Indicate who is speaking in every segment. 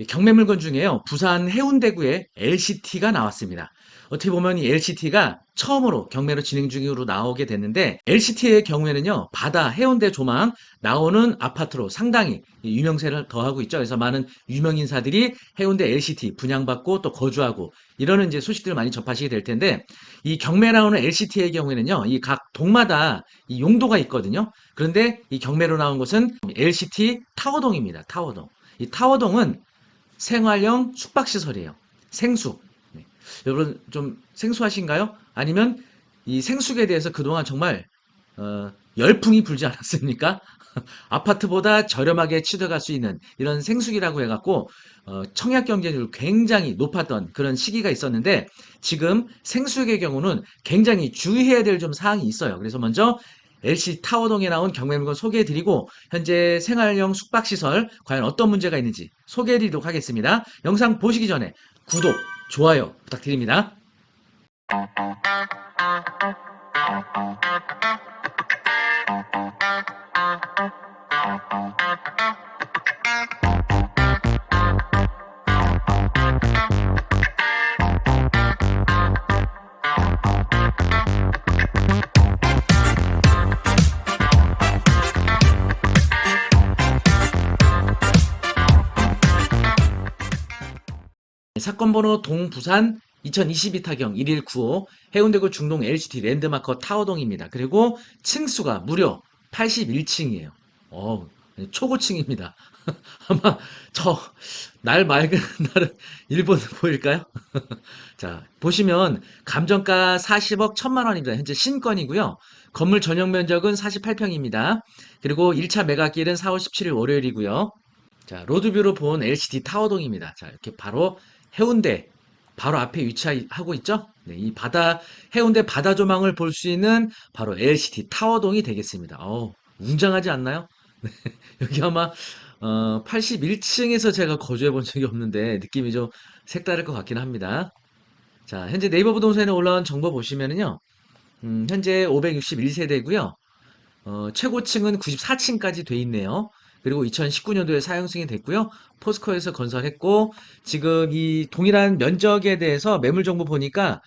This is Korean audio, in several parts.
Speaker 1: 경매물건 중에요. 부산 해운대구에 LCT가 나왔습니다. 어떻게 보면 이 LCT가 처음으로 경매로 진행 중으로 나오게 됐는데 LCT의 경우에는요. 바다 해운대 조망 나오는 아파트로 상당히 유명세를 더하고 있죠. 그래서 많은 유명 인사들이 해운대 LCT 분양받고 또 거주하고 이러는 이제 소식들을 많이 접하시게 될 텐데 이 경매 나오는 LCT의 경우에는요. 이 각 동마다 이 용도가 있거든요. 그런데 이 경매로 나온 것은 LCT 타워동입니다. 타워동. 이 타워동은 생활형 숙박시설이에요. 생숙. 네. 여러분 좀 생소하신가요? 아니면 이 생숙에 대해서 그동안 정말 열풍이 불지 않았습니까? 아파트보다 저렴하게 취득할 수 있는 이런 생숙이라고 해갖고 청약 경쟁률 굉장히 높았던 그런 시기가 있었는데 지금 생숙의 경우는 굉장히 주의해야 될 좀 사항이 있어요. 그래서 먼저 LC 타워동에 나온 경매물건 소개해드리고 현재 생활형 숙박시설 과연 어떤 문제가 있는지 소개해드리도록 하겠습니다. 영상 보시기 전에 구독, 좋아요 부탁드립니다. 사건 번호 동부산 2022 타경 1195 해운대구 중동 LCT 랜드마커 타워동입니다. 그리고 층수가 무려 81층이에요. 초고층입니다. 아마 저 날 맑은 날은 일본 보일까요? 자, 보시면 감정가 40억 1천만 원입니다. 현재 신건이고요. 건물 전용 면적은 48평입니다. 그리고 1차 매각일은 4월 17일 월요일이고요. 자, 로드뷰로 본 LCT 타워동입니다. 자, 이렇게 바로 해운대 바로 앞에 위치하고 있죠? 네, 이 해운대 바다 조망을 볼 수 있는 바로 LCT 타워동이 되겠습니다. 웅장하지 않나요? 여기 아마 81층에서 제가 거주해 본 적이 없는데 느낌이 좀 색다를 것 같긴 합니다. 자, 현재 네이버 부동산에 올라온 정보 보시면은요. 현재 561세대고요. 최고층은 94층까지 돼 있네요. 그리고 2019년도에 사용 승인이 됐고요. 포스코에서 건설했고 지금 이 동일한 면적에 대해서 매물 정보 보니까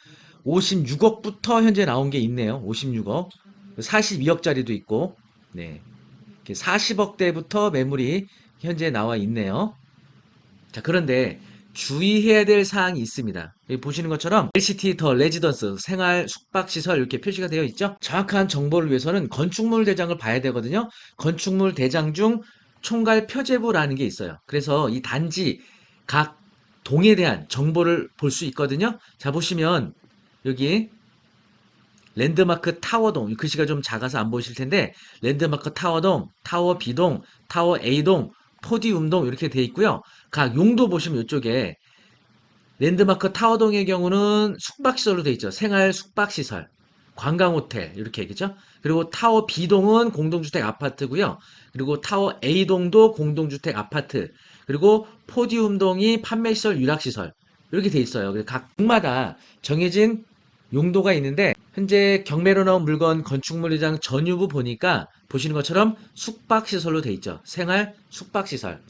Speaker 1: 56억부터 현재 나온 게 있네요. 56억. 42억짜리도 있고. 네. 40억대부터 매물이 현재 나와 있네요. 자, 그런데 주의해야 될 사항이 있습니다. 여기 보시는 것처럼 LCT 더 레지던스 생활 숙박시설 이렇게 표시가 되어 있죠. 정확한 정보를 위해서는 건축물 대장을 봐야 되거든요. 건축물 대장 중 총괄 표제부라는 게 있어요. 그래서 이 단지 각 동에 대한 정보를 볼 수 있거든요. 자, 보시면 여기 랜드마크 타워동, 글씨가 좀 작아서 안 보이실 텐데 랜드마크 타워동, 타워 B동, 타워 A동, 포디움동 이렇게 돼 있고요. 각 용도 보시면 이쪽에 랜드마크 타워동의 경우는 숙박시설로 돼 있죠. 생활 숙박시설, 관광호텔 이렇게 얘기죠. 그리고 타워 B동은 공동주택 아파트고요. 그리고 타워 A동도 공동주택 아파트, 그리고 포디움동이 판매시설, 유락시설 이렇게 돼 있어요. 각 동마다 정해진 용도가 있는데 현재 경매로 나온 물건 건축물의장 전유부 보니까 보시는 것처럼 숙박시설로 돼 있죠. 생활 숙박시설.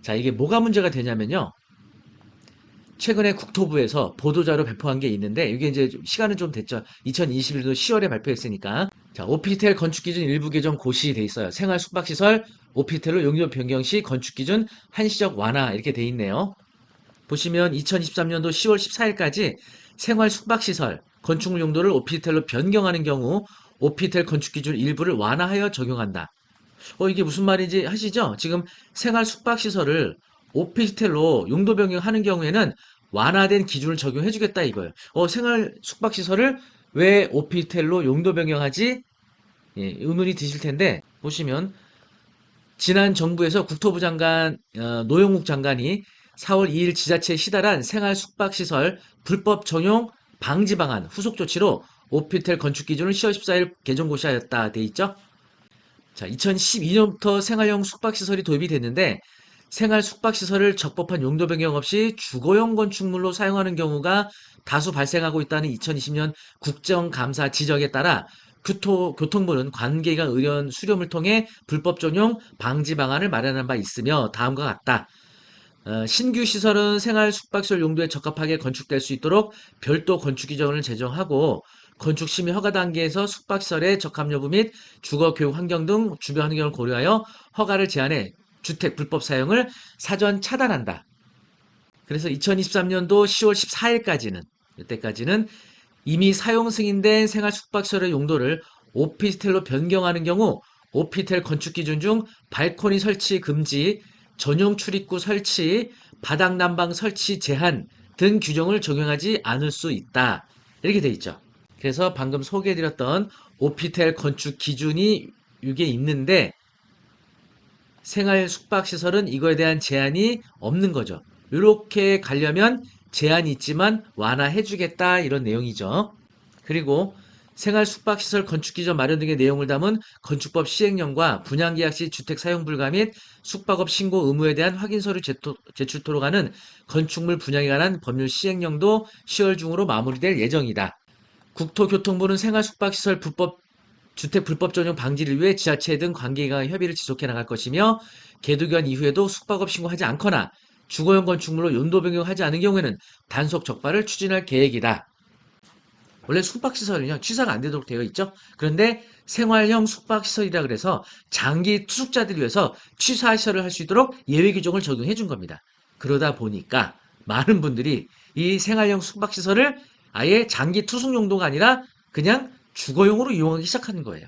Speaker 1: 자, 이게 뭐가 문제가 되냐면요. 최근에 국토부에서 보도자료 배포한 게 있는데 이게 이제 시간은 좀 됐죠. 2021년 10월에 발표했으니까. 자, 오피스텔 건축 기준 일부 개정 고시 돼 있어요. 생활 숙박시설 오피스텔로 용도 변경 시 건축 기준 한시적 완화 이렇게 돼 있네요. 보시면 2023년도 10월 14일까지 생활 숙박시설 건축물 용도를 오피스텔로 변경하는 경우 오피스텔 건축 기준 일부를 완화하여 적용한다. 이게 무슨 말인지 하시죠? 지금 생활 숙박시설을 오피스텔로 용도 변경하는 경우에는 완화된 기준을 적용해주겠다 이거예요. 생활 숙박시설을 왜 오피스텔로 용도 변경하지? 예, 의문이 드실 텐데 보시면 지난 정부에서 국토부 장관 노영욱 장관이 4월 2일 지자체에 시달한 생활 숙박시설 불법 전용 방지 방안 후속 조치로 오피스텔 건축 기준을 10월 14일 개정 고시하였다 돼 있죠? 자, 2012년부터 생활형 숙박시설이 도입이 됐는데 생활 숙박시설을 적법한 용도 변경 없이 주거용 건축물로 사용하는 경우가 다수 발생하고 있다는 2020년 국정감사 지적에 따라 교통부는 관계기관 의견 수렴을 통해 불법 전용 방지 방안을 마련한 바 있으며 다음과 같다. 신규 시설은 생활 숙박시설 용도에 적합하게 건축될 수 있도록 별도 건축 규정을 제정하고 건축 심의 허가 단계에서 숙박시설의 적합 여부 및 주거 교육 환경 등 주변 환경을 고려하여 허가를 제한해 주택 불법 사용을 사전 차단한다. 그래서 2023년도 10월 14일까지는 이때까지는 이미 사용 승인된 생활 숙박시설의 용도를 오피스텔로 변경하는 경우 오피스텔 건축 기준 중 발코니 설치 금지, 전용 출입구 설치, 바닥 난방 설치 제한 등 규정을 적용하지 않을 수 있다. 이렇게 돼 있죠. 그래서 방금 소개해드렸던 오피스텔 건축 기준이 이게 있는데 생활 숙박시설은 이거에 대한 제한이 없는 거죠. 이렇게 가려면 제한이 있지만 완화해주겠다 이런 내용이죠. 그리고 생활 숙박시설 건축 기준 마련 등의 내용을 담은 건축법 시행령과 분양계약 시 주택 사용 불가 및 숙박업 신고 의무에 대한 확인 서류 제출토록 하는 건축물 분양에 관한 법률 시행령도 10월 중으로 마무리될 예정이다. 국토교통부는 생활 숙박시설 주택 불법 전용 방지를 위해 지자체 등 관계기관의 협의를 지속해 나갈 것이며 계도기간 이후에도 숙박업 신고하지 않거나 주거용 건축물로 용도 변경하지 않은 경우에는 단속 적발을 추진할 계획이다. 원래 숙박시설은요, 취사가 안 되도록 되어 있죠. 그런데 생활형 숙박시설이라 그래서 장기 투숙자들을 위해서 취사시설을 할 수 있도록 예외 규정을 적용해 준 겁니다. 그러다 보니까 많은 분들이 이 생활형 숙박시설을 아예 장기 투숙 용도가 아니라 그냥 주거용으로 이용하기 시작하는 거예요.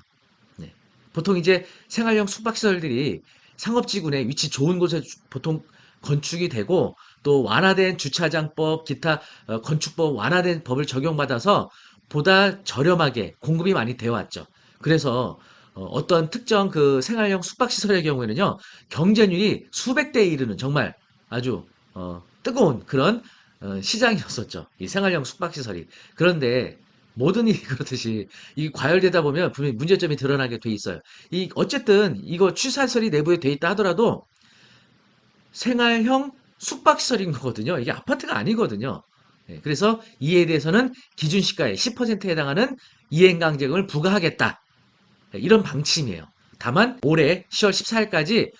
Speaker 1: 네. 보통 이제 생활형 숙박시설들이 상업지구내 위치 좋은 곳에 보통 건축이 되고 또 완화된 주차장법, 기타 건축법 완화된 법을 적용받아서 보다 저렴하게 공급이 많이 되어 왔죠. 그래서 어떤 특정 그 생활형 숙박시설의 경우에는요, 경쟁률이 수백 대에 이르는 정말 아주 뜨거운 그런 시장이었었죠. 이 생활형 숙박시설이. 그런데 모든 일이 그렇듯이 이 과열되다 보면 분명히 문제점이 드러나게 돼 있어요. 이 어쨌든 이거 취사시설이 내부에 돼 있다 하더라도 생활형 숙박시설인 거거든요. 이게 아파트가 아니거든요. 예, 그래서 이에 대해서는 기준 시가의 10%에 해당하는 이행강제금을 부과하겠다. 예, 이런 방침이에요. 다만 올해 10월 14일까지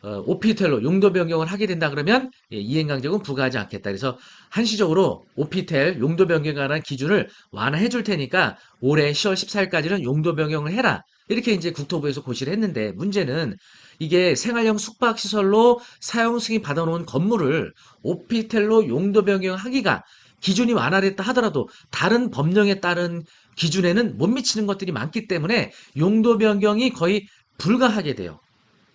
Speaker 1: 오피스텔로 용도 변경을 하게 된다 그러면 예, 이행강제금 부과하지 않겠다. 그래서 한시적으로 오피스텔 용도 변경에 관한 기준을 완화해 줄 테니까 올해 10월 14일까지는 용도 변경을 해라. 이렇게 이제 국토부에서 고시를 했는데 문제는 이게 생활형 숙박시설로 사용 승인 받아놓은 건물을 오피스텔로 용도 변경하기가 기준이 완화됐다 하더라도 다른 법령에 따른 기준에는 못 미치는 것들이 많기 때문에 용도 변경이 거의 불가하게 돼요.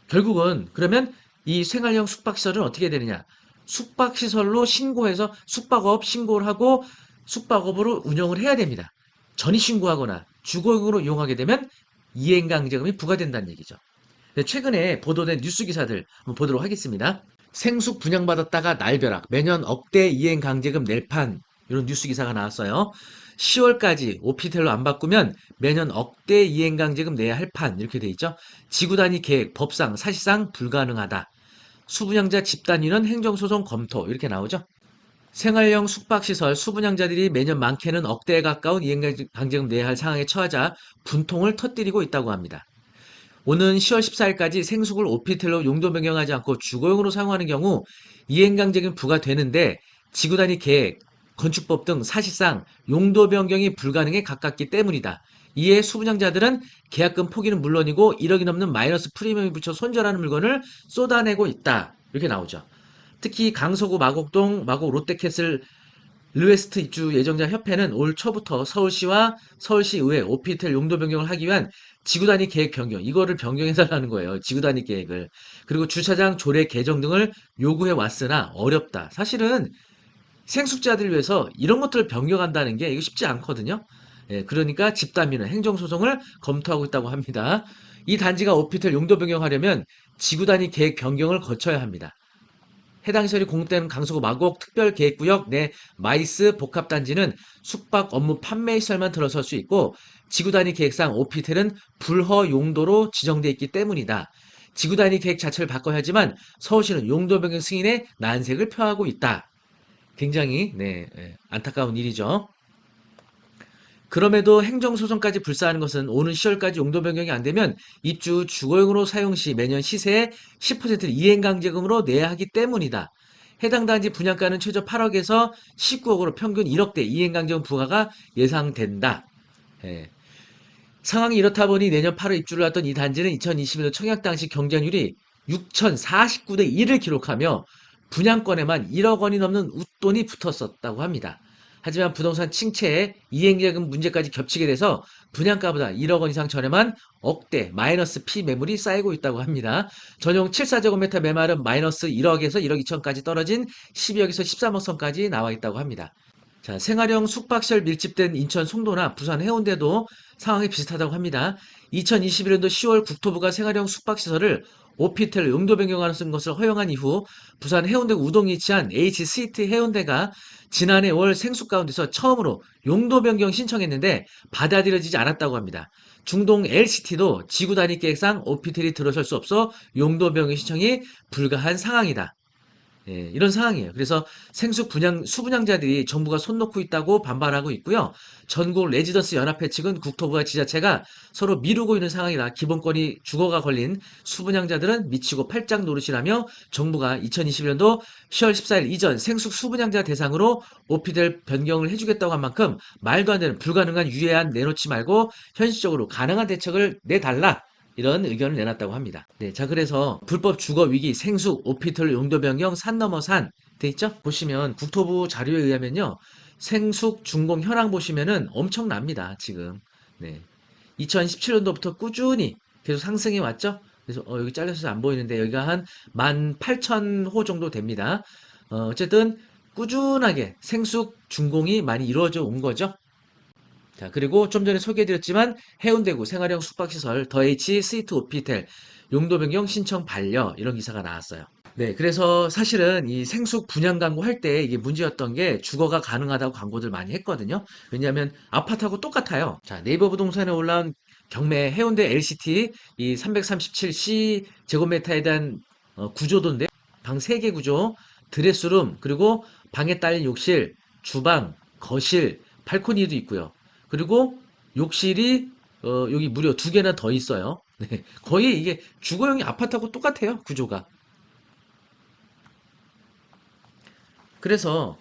Speaker 1: 결국은 그러면 이 생활형 숙박시설은 어떻게 되느냐? 숙박시설로 신고해서 숙박업 신고를 하고 숙박업으로 운영을 해야 됩니다. 전입신고하거나 주거용으로 이용하게 되면 이행강제금이 부과된다는 얘기죠. 최근에 보도된 뉴스 기사들 한번 보도록 하겠습니다. 생숙 분양받았다가 날벼락, 매년 억대 이행강제금 낼 판, 이런 뉴스 기사가 나왔어요. 10월까지 오피스텔로 안 바꾸면 매년 억대 이행강제금 내야 할 판, 이렇게 돼 있죠. 지구단위 계획, 법상, 사실상 불가능하다. 수분양자 집단위는 행정소송 검토, 이렇게 나오죠. 생활형 숙박시설 수분양자들이 매년 많게는 억대에 가까운 이행강제금 내야 할 상황에 처하자 분통을 터뜨리고 있다고 합니다. 오는 10월 14일까지 생숙을 오피스텔로 용도 변경하지 않고 주거용으로 사용하는 경우 이행강제금 부과되는데 지구단위 계획, 건축법 등 사실상 용도 변경이 불가능에 가깝기 때문이다. 이에 수분양자들은 계약금 포기는 물론이고 1억이 넘는 마이너스 프리미엄이 붙여 손절하는 물건을 쏟아내고 있다. 이렇게 나오죠. 특히 강서구 마곡동 마곡 롯데캐슬 르웨스트 입주 예정자 협회는 올 초부터 서울시와 서울시의회 오피스텔 용도 변경을 하기 위한 지구단위 계획 변경, 이거를 변경해달라는 거예요. 지구단위 계획을. 그리고 주차장 조례 개정 등을 요구해 왔으나 어렵다. 사실은 생숙자들을 위해서 이런 것들을 변경한다는 게 이거 쉽지 않거든요. 예, 그러니까 집단위는 행정소송을 검토하고 있다고 합니다. 이 단지가 오피스텔 용도 변경하려면 지구단위 계획 변경을 거쳐야 합니다. 해당 시설이 공급되는 강서구 마곡 특별계획구역 내 마이스 복합단지는 숙박 업무 판매 시설만 들어설 수 있고 지구단위 계획상 오피스텔은 불허 용도로 지정돼 있기 때문이다. 지구단위 계획 자체를 바꿔야 하지만 서울시는 용도 변경 승인에 난색을 표하고 있다. 굉장히 안타까운 일이죠. 그럼에도 행정소송까지 불사하는 것은 오는 10월까지 용도 변경이 안 되면 입주 주거용으로 사용 시 매년 시세의 10% 이행강제금으로 내야 하기 때문이다. 해당 단지 분양가는 최저 8억에서 19억으로 평균 1억대 이행강정 부과가 예상된다. 예. 상황이 이렇다 보니 내년 8월 입주를 했던 이 단지는 2021년 청약 당시 경쟁률이 6,049대 1을 기록하며 분양권에만 1억 원이 넘는 웃돈이 붙었었다고 합니다. 하지만 부동산 침체에 이행자금 문제까지 겹치게 돼서 분양가보다 1억 원 이상 저렴한 억대 마이너스 피 매물이 쌓이고 있다고 합니다. 전용 74제곱미터 매물은 마이너스 1억에서 1억 2천까지 떨어진 12억에서 13억 선까지 나와 있다고 합니다. 자, 생활형 숙박시설 밀집된 인천 송도나 부산 해운대도 상황이 비슷하다고 합니다. 2021년도 10월 국토부가 생활형 숙박시설을 오피텔 용도 변경하는 것을 허용한 이후 부산 해운대 우동에 위치한 H스이트 해운대가 지난해 월 생수 가운데서 처음으로 용도 변경 신청했는데 받아들여지지 않았다고 합니다. 중동 LCT도 지구 단위 계획상 오피텔이 들어설 수 없어 용도 변경 신청이 불가한 상황이다. 예, 이런 상황이에요. 그래서 생수 분양, 수분양자들이 정부가 손 놓고 있다고 반발하고 있고요. 전국 레지던스 연합회 측은 국토부와 지자체가 서로 미루고 있는 상황이라 기본권이 죽어가 걸린 수분양자들은 미치고 팔짝 노릇이라며 정부가 2021년도 10월 14일 이전 생수 수분양자 대상으로 오피델 변경을 해주겠다고 한 만큼 말도 안 되는 불가능한 유예안 내놓지 말고 현실적으로 가능한 대책을 내달라. 이런 의견을 내놨다고 합니다. 네, 자 그래서 불법 주거 위기 생수 오피털 용도 변경 산 넘어 산 돼 있죠? 보시면 국토부 자료에 의하면요. 생숙 준공 현황 보시면은 엄청납니다. 지금. 네. 2017년도부터 꾸준히 계속 상승해 왔죠? 그래서 여기 잘려서 안 보이는데 여기가 한 18,000호 정도 됩니다. 어쨌든 꾸준하게 생숙 준공이 많이 이루어져 온 거죠. 자, 그리고 좀 전에 소개해드렸지만 해운대구 생활형 숙박시설 더H 스위트 오피텔 용도 변경 신청 반려 이런 기사가 나왔어요. 네, 그래서 사실은 이 생숙 분양 광고 할 때 이게 문제였던 게 주거가 가능하다고 광고들 많이 했거든요. 왜냐하면 아파트하고 똑같아요. 자, 네이버 부동산에 올라온 경매 해운대 LCT 이 337C 제곱미터에 대한 구조도인데 방 3개 구조, 드레스룸, 그리고 방에 딸린 욕실, 주방, 거실, 발코니도 있고요. 그리고 욕실이 여기 무려 2개나 더 있어요. 네, 거의 이게 주거용이 아파트하고 똑같아요, 구조가. 그래서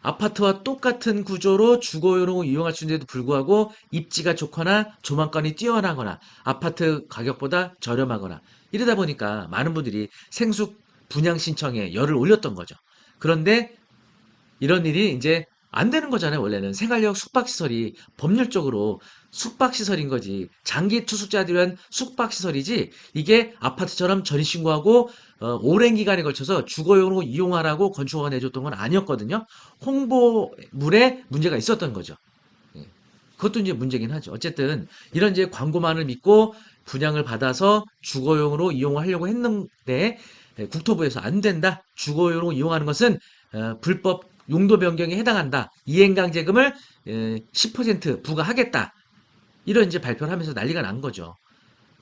Speaker 1: 아파트와 똑같은 구조로 주거용으로 이용할 수 있는데도 불구하고 입지가 좋거나 조망권이 뛰어나거나 아파트 가격보다 저렴하거나 이러다 보니까 많은 분들이 생숙 분양 신청에 열을 올렸던 거죠. 그런데 이런 일이 이제 안 되는 거잖아요. 원래는 생활형 숙박시설이 법률적으로 숙박시설인 거지. 장기 투숙자들 위한 숙박시설이지. 이게 아파트처럼 전입신고하고 오랜 기간에 걸쳐서 주거용으로 이용하라고 건축허가 내줬던 건 아니었거든요. 홍보물에 문제가 있었던 거죠. 예. 그것도 이제 문제긴 하죠. 어쨌든 이런 이제 광고만을 믿고 분양을 받아서 주거용으로 이용하려고 했는데 국토부에서 안 된다. 주거용으로 이용하는 것은 불법 용도 변경에 해당한다. 이행강제금을 10% 부과하겠다. 이런 이제 발표를 하면서 난리가 난 거죠.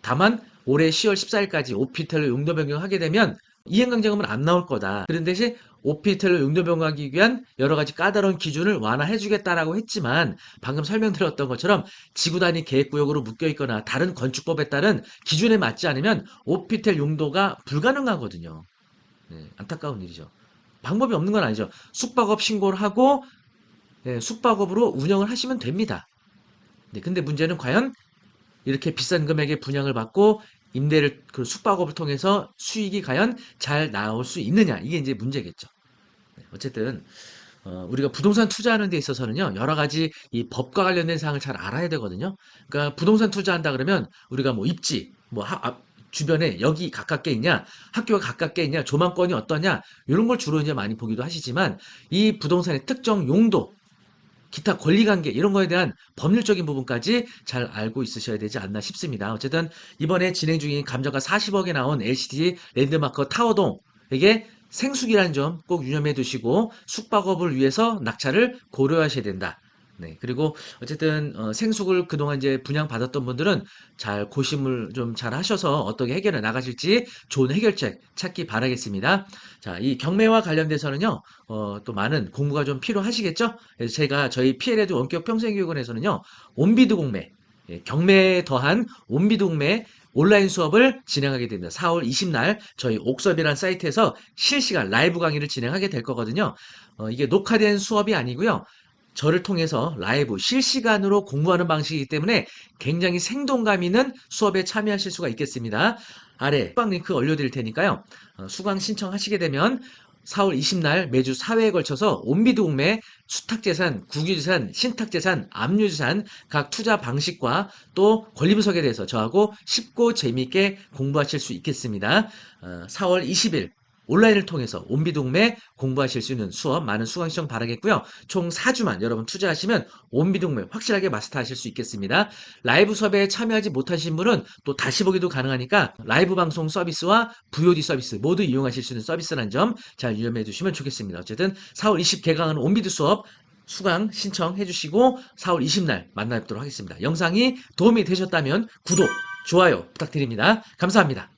Speaker 1: 다만 올해 10월 14일까지 오피텔로 용도 변경하게 되면 이행강제금은 안 나올 거다. 그런 대신 오피텔로 용도 변경하기 위한 여러 가지 까다로운 기준을 완화해주겠다라고 했지만 방금 설명드렸던 것처럼 지구 단위 계획구역으로 묶여 있거나 다른 건축법에 따른 기준에 맞지 않으면 오피텔 용도가 불가능하거든요. 네, 안타까운 일이죠. 방법이 없는 건 아니죠. 숙박업 신고를 하고 숙박업으로 운영을 하시면 됩니다. 네, 근데 문제는 과연 이렇게 비싼 금액의 분양을 받고 임대를 그 숙박업을 통해서 수익이 과연 잘 나올 수 있느냐 이게 이제 문제겠죠. 네, 어쨌든 우리가 부동산 투자하는 데 있어서는요 여러 가지 이 법과 관련된 사항을 잘 알아야 되거든요. 그러니까 부동산 투자한다 그러면 우리가 뭐 입지 뭐 주변에 여기 가깝게 있냐 학교가 가깝게 있냐 조망권이 어떠냐 이런 걸 주로 이제 많이 보기도 하시지만 이 부동산의 특정 용도 기타 권리관계 이런 거에 대한 법률적인 부분까지 잘 알고 있으셔야 되지 않나 싶습니다. 어쨌든 이번에 진행 중인 감정가 40억에 나온 LCT 랜드마크 타워동 이게 생숙이라는 점 꼭 유념해 두시고 숙박업을 위해서 낙찰을 고려하셔야 된다. 네, 그리고 어쨌든 생숙을 그동안 이제 분양받았던 분들은 잘 고심을 좀 잘 하셔서 어떻게 해결해 나가실지 좋은 해결책 찾기 바라겠습니다. 자, 이 경매와 관련돼서는요, 또 많은 공부가 좀 필요하시겠죠? 그래서 제가 저희 PL에도 원격 평생교육원에서는요, 온비드 공매, 예, 경매에 더한 온비드 공매 온라인 수업을 진행하게 됩니다. 4월 20날 저희 옥섭이라는 사이트에서 실시간 라이브 강의를 진행하게 될 거거든요. 이게 녹화된 수업이 아니고요. 저를 통해서 라이브 실시간으로 공부하는 방식이기 때문에 굉장히 생동감 있는 수업에 참여하실 수가 있겠습니다. 아래 수강 링크 올려드릴 테니까요. 수강 신청하시게 되면 4월 20날 매주 4회에 걸쳐서 온비동매 수탁재산, 국유재산, 신탁재산, 압류재산 각 투자 방식과 또 권리분석에 대해서 저하고 쉽고 재미있게 공부하실 수 있겠습니다. 4월 20일 온라인을 통해서 온비동매 공부하실 수 있는 수업 많은 수강 신청 바라겠고요. 총 4주만 여러분 투자하시면 온비동매 확실하게 마스터하실 수 있겠습니다. 라이브 수업에 참여하지 못하신 분은 또 다시 보기도 가능하니까 라이브 방송 서비스와 VOD 서비스 모두 이용하실 수 있는 서비스라는 점 잘 유념해 두시면 좋겠습니다. 어쨌든 4월 20 개강하는 온비드 수업 수강 신청해 주시고 4월 20날 만나 뵙도록 하겠습니다. 영상이 도움이 되셨다면 구독, 좋아요 부탁드립니다. 감사합니다.